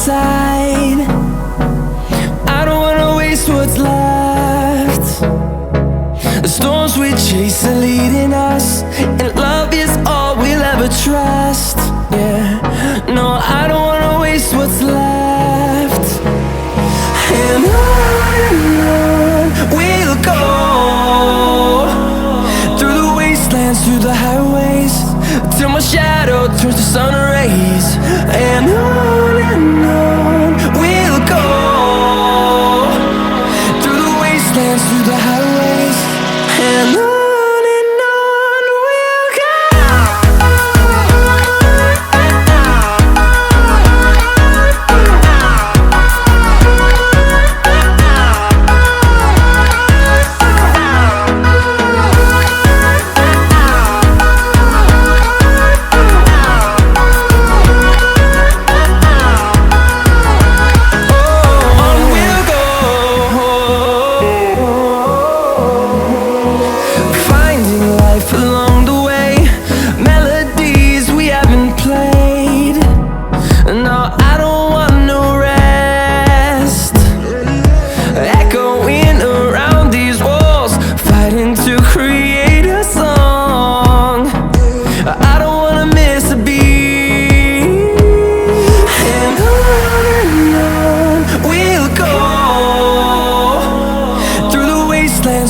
inside. I don't wanna waste what's left. The storms we chase are leading us, and love is all we'll ever trust. Yeah, no, I don't wanna waste what's left. And on we'll go, through the wastelands, through the highways, till my shadow turns to sun rays. And on we'll go, through the wastelands, through the highways, and on.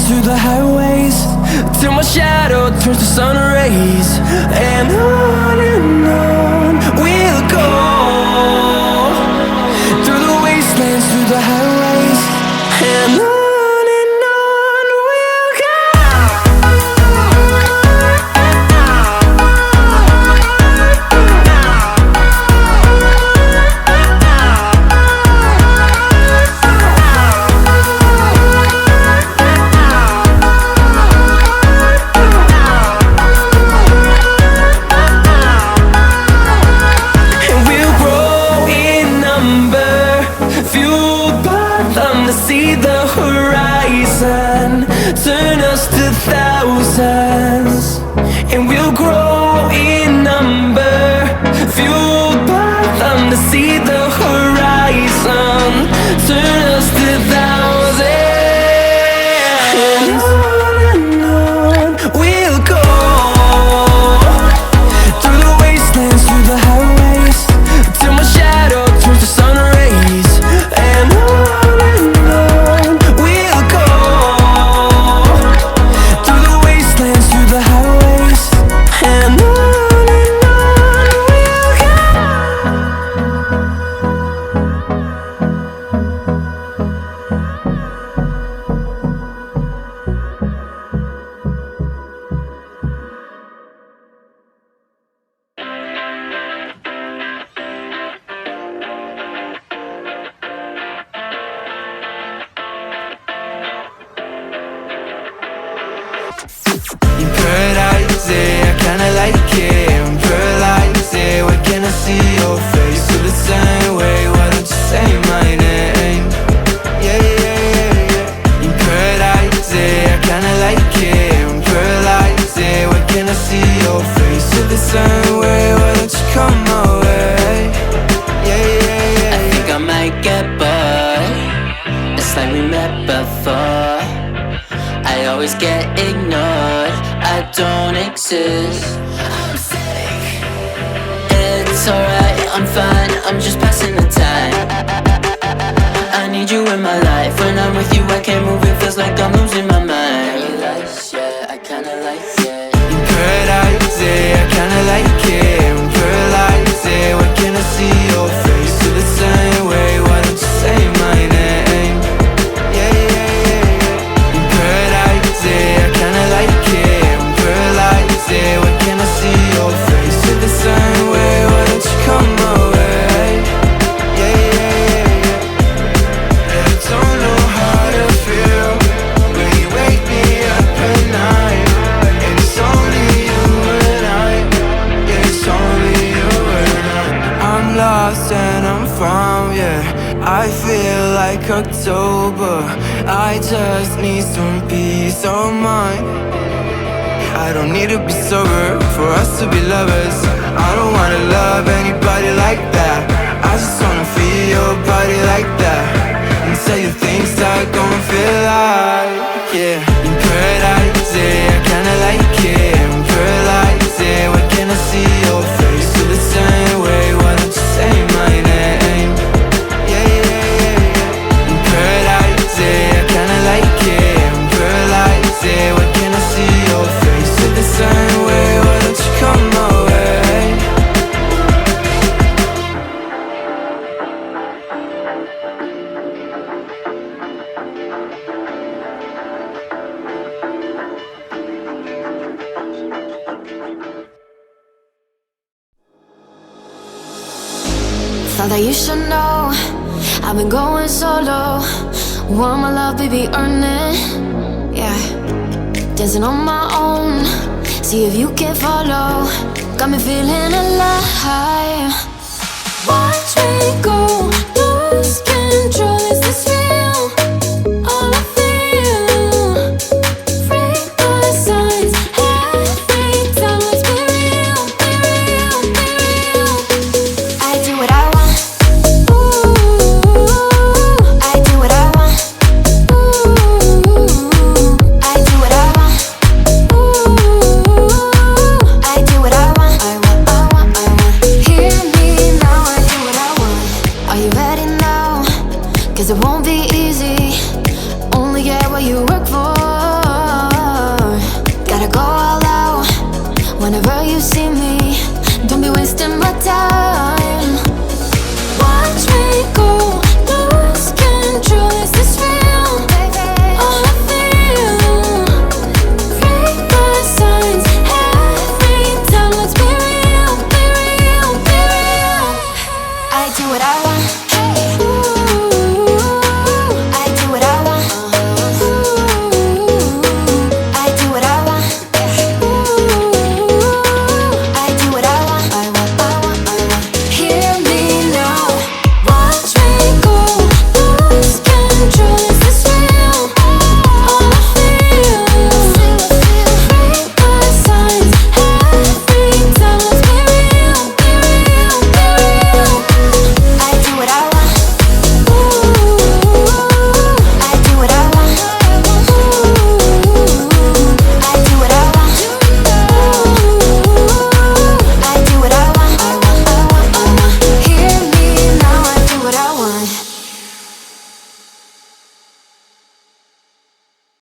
Through the highways, till my shadow turns to sun rays. And on we'll go, through the wastelands, through the highways, and on. See the horizon turn us to thousands, and we'll grow in number, fueled by them to see the horizon turn us to thousands. And on we'll go, through the wastelands, through the highways, till my shadow turns to sun rays. And on you paradise it, I kinda like it. I'm paralyzed it, why can't I see your face? Feel the same way, why don't you say my name? Yeah, yeah, yeah, yeah. You paradise it, I kinda like it. I'm paralyzed it, why can't I see your face? Feel the same way, why don't you come my way? Yeah, yeah, yeah. I think I might get bored. It's like we met before. I always get ignored, I don't exist. I'm sick. It's alright, I'm fine, I'm just passing the time. I need you in my life. When I'm with you I can't move, it feels like I'm losing my mind. Paradise, yeah, I kinda like it. You paradise it, I kinda like it. I'm paralyzed it, why can't I see your face? Feel the same way, why don't you say my name? Yeah, yeah, yeah, yeah. You paradise it, I kinda like it. I'm paralyzed it, why can't I see your face? Feel the same way, why don't you come my way? Yeah, yeah, yeah, yeah. I don't know how to feel when you wake me up at night, and it's only you and I. Yeah, it's only you and I. I'm lost and I'm found, yeah. I feel like October, I just need some peace of mind. I don't need to be sober for us to be lovers. I don't wanna love anybody like that. I just wanna feel thought that you should know I've been going solo. Want my love, baby, earn it. Yeah, dancing on my own. See if you can follow. Got me feeling alive. Watch me go, lose control. Is this real? All I feel. Break the signs every time. Let's be real, be real, be real. I do what I want. Ooh, I do what I want. Ooh, I do what I want. Ooh, I do what I want. I want, I want, I want. Hear me now, I do what I want. Are you ready now? 'Cause it won't be easy. Only get what you work for. Gotta go all out whenever you see me. Don't be wasting my time. Watch me go, lose control. Is this real? All I feel. Break the signs every time. Let's be real, be real, be real. I do what I want.